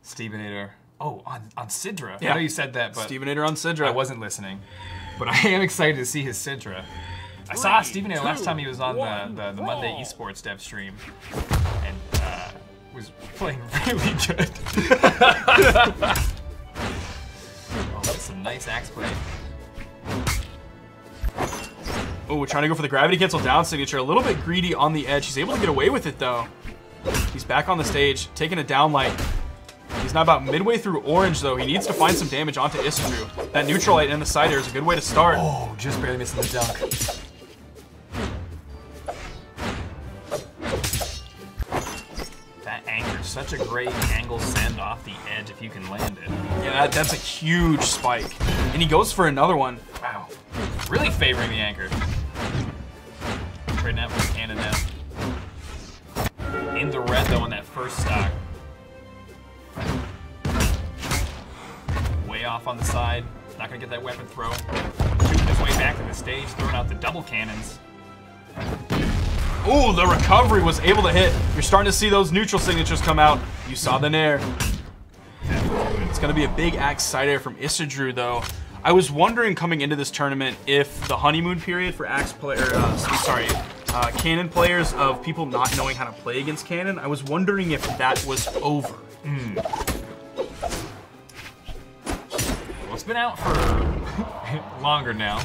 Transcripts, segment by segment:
Stevenator. Oh, on Isidroo. Yeah. I know you said that, but Stevenator on Isidroo. I wasn't listening. But I am excited to see his Isidroo. I saw Stevenator last time he was on the Monday Esports Dev stream, and was playing really good. Oh, that's some nice axe play. Oh, we're trying to go for the gravity cancel down signature. A little bit greedy on the edge. He's able to get away with it though. He's back on the stage, taking a down light. He's now about midway through orange though. He needs to find some damage onto Isidroo. That neutral light in the side air is a good way to start. Oh, just barely missing the dunk. That anchor, such a great angle send off the edge if you can land it. Yeah, that's a huge spike. And he goes for another one. Wow. Really favoring the anchor. Trading out for the cannon now. In the red though on that first stock. Way off on the side. Not gonna get that weapon throw. Shooting his way back to the stage, throwing out the double cannons. Ooh, the recovery was able to hit. You're starting to see those neutral signatures come out. You saw the nair. It's gonna be a big axe side air from Isidroo though. I was wondering coming into this tournament if the honeymoon period for axe player, cannon players of people not knowing how to play against cannon, I was wondering if that was over. Well, it's been out for longer now.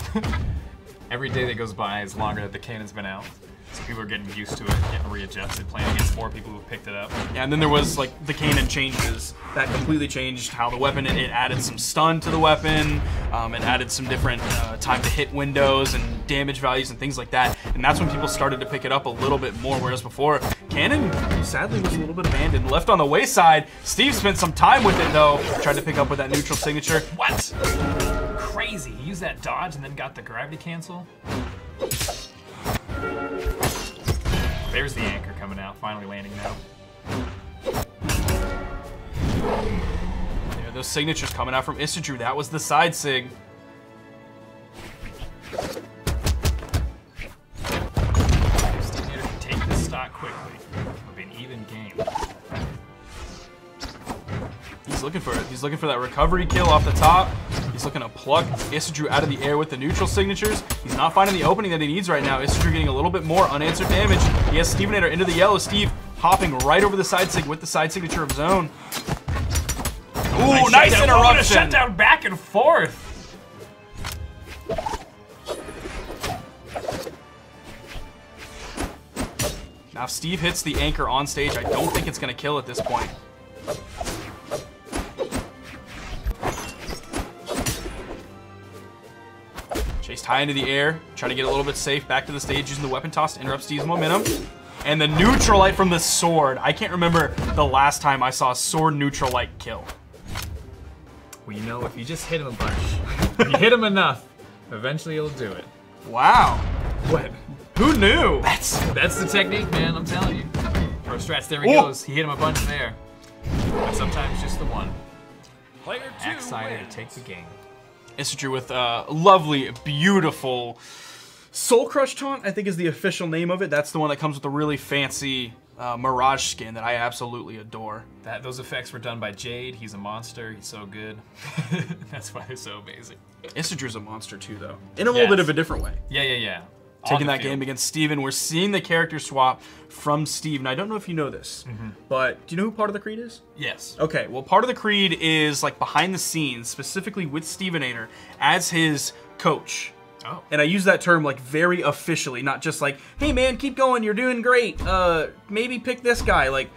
Every day that goes by is longer that the cannon's been out. So people are getting used to it, getting readjusted, playing against more people who've picked it up. Yeah, and then there was like the cannon changes. That completely changed how the weapon, it added some stun to the weapon, it added some different time to hit windows and damage values and things like that. And that's when people started to pick it up a little bit more, whereas before, cannon sadly was a little bit abandoned. Left on the wayside, Steve spent some time with it though, tried to pick up with that neutral signature. What? Crazy, he used that dodge and then got the gravity cancel. There's the anchor coming out, finally landing now. There, those signatures coming out from Isidroo. That was the side sig. Stevenator can take this stock quickly. It'll be an even game. He's looking for it. He's looking for that recovery kill off the top. He's looking to pluck Isidroo out of the air with the neutral signatures. He's not finding the opening that he needs right now. Isidroo getting a little bit more unanswered damage. He has Stevenator into the yellow. Steve hopping right over the side sig with the side signature of his own. Ooh, nice interruption. Shut down back and forth. Now if Steve hits the anchor on stage, I don't think it's going to kill at this point. Chased high into the air, trying to get a little bit safe, back to the stage, using the weapon toss to interrupt Steve's momentum. And the neutral light from the sword. I can't remember the last time I saw a sword neutral light kill. Well, you know, if you just hit him a bunch, if you hit him enough, eventually he'll do it. Wow. What? Who knew? That's the technique, man, I'm telling you. Pro strats, there he goes. He hit him a bunch there. But sometimes just the one. Player 2 Excited to take the game. Isidroo with a lovely, beautiful Soul Crush taunt, I think is the official name of it. That's the one that comes with a really fancy Mirage skin that I absolutely adore. Those effects were done by Jade. He's a monster. He's so good. That's why they're so amazing. Isidroo's a monster too, though. In a little bit of a different way. Yeah. Taking that game against Steven, we're seeing the character swap from Steve. And I don't know if you know this, but do you know who part of the Creed is? Yes. Okay, well, part of the Creed is like behind the scenes, specifically with Stevenator as his coach. Oh. And I use that term like very officially, not just like, hey man, keep going, you're doing great. Maybe pick this guy. Like,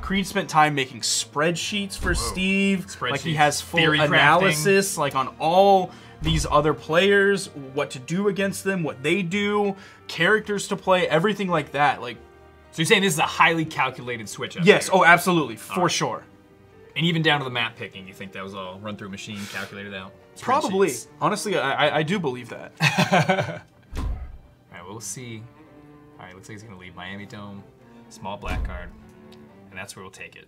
Creed spent time making spreadsheets for Steve. Like he has full Theory analysis, like on all these other players, what to do against them, what they do, characters to play, everything like that. Like, so you're saying this is a highly calculated switch up? Yes, here. oh, absolutely, for sure. And even down to the map picking, you think that was all run through a machine, calculated out? Probably. Honestly, I do believe that. All right, we'll see. All right, looks like he's gonna leave Miami Dome, small black card, and that's where we'll take it.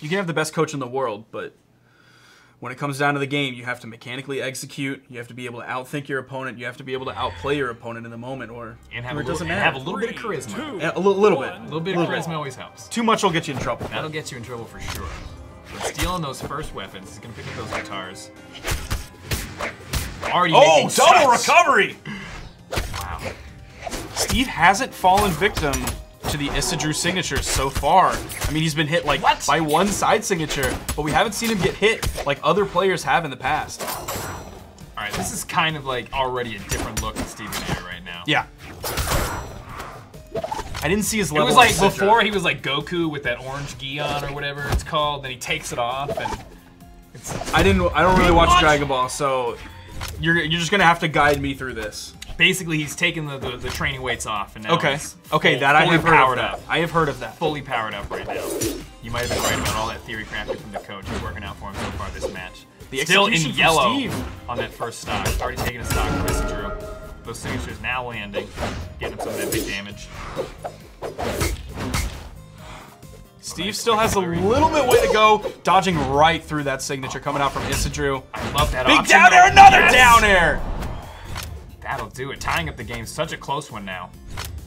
You can have the best coach in the world, but when it comes down to the game, you have to mechanically execute. You have to be able to outthink your opponent. You have to be able to outplay your opponent in the moment, or And have, it doesn't matter. have a little bit of charisma. A little bit. A little bit of charisma always helps. Too much will get you in trouble. That'll get you in trouble for sure. But stealing those first weapons, he's gonna pick up those guitars. Already Oh, making double shots. recovery! Wow. Steve hasn't fallen victim to the Isidroo signature so far. I mean, he's been hit like by one side signature, but we haven't seen him get hit like other players have in the past. All right, this is kind of like already a different look at Stevenator right now. Yeah. I didn't see his level. It was like of Isidroo. before he was like Goku with that orange gi on or whatever it's called. Then he takes it off and it's. I don't really watch Dragon Ball, so you're just gonna have to guide me through this. Basically, he's taking the training weights off and now he's that I have heard powered of. up. I have heard of that. Fully powered up right now. You might have been right about all that theory crafting from the coach. He's working out for him so far this match. The Still in execution from yellow Steve. on that first stock. Already taking a stock from Isidroo. Those signatures now landing, getting him some of that big damage. Steve still has a little bit way to go, dodging right through that signature coming out from Isidroo. I love that Big option. down air, another down air! That'll do it. Tying up the game. Such a close one now.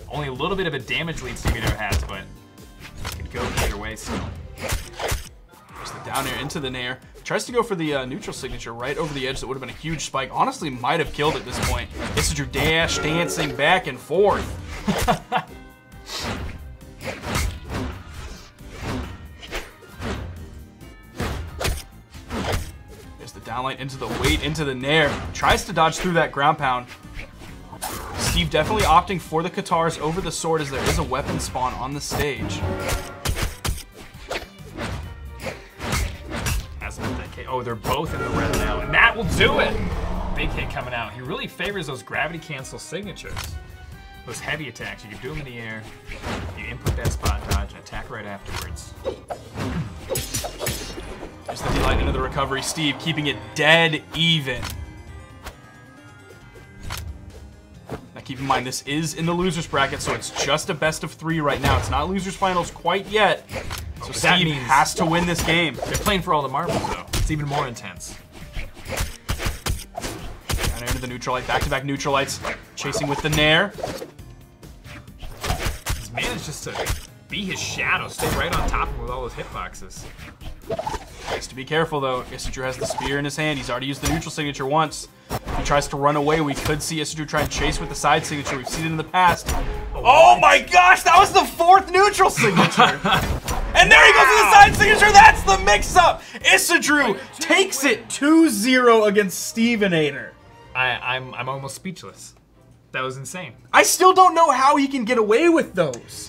Only a little bit of a damage lead Stevenator has, but could go either way still. There's the down air into the nair. Tries to go for the neutral signature right over the edge. That would have been a huge spike. Honestly, might have killed at this point. Isidroo dancing back and forth. There's the downlight into the weight, into the nair. Tries to dodge through that ground pound. Steve definitely opting for the Katars over the sword as there is a weapon spawn on the stage. Oh, they're both in the red now, and that will do it! Big hit coming out. He really favors those gravity cancel signatures. Those heavy attacks, you can do them in the air, you input that spot dodge, and attack right afterwards. There's the D-light into the recovery. Steve keeping it dead even. Now keep in mind, this is in the loser's bracket, so it's just a best of 3 right now. It's not loser's finals quite yet. So Steve has to win this game. They're playing for all the marbles, though. It's even more intense. Down into the neutral light, back-to-back neutral lights. Chasing with the nair. He's managed just to be his shadow, stay right on top of him with all those hitboxes. Has to be careful, though. Isidroo has the spear in his hand. He's already used the neutral signature once. If he tries to run away, we could see Isidroo try and chase with the side signature. We've seen it in the past. Oh my gosh, that was the 4th neutral signature! And there he goes with the side signature. That's the mix-up. Isidroo takes it 2-0 against Stevenator. I'm almost speechless. That was insane. I still don't know how he can get away with those.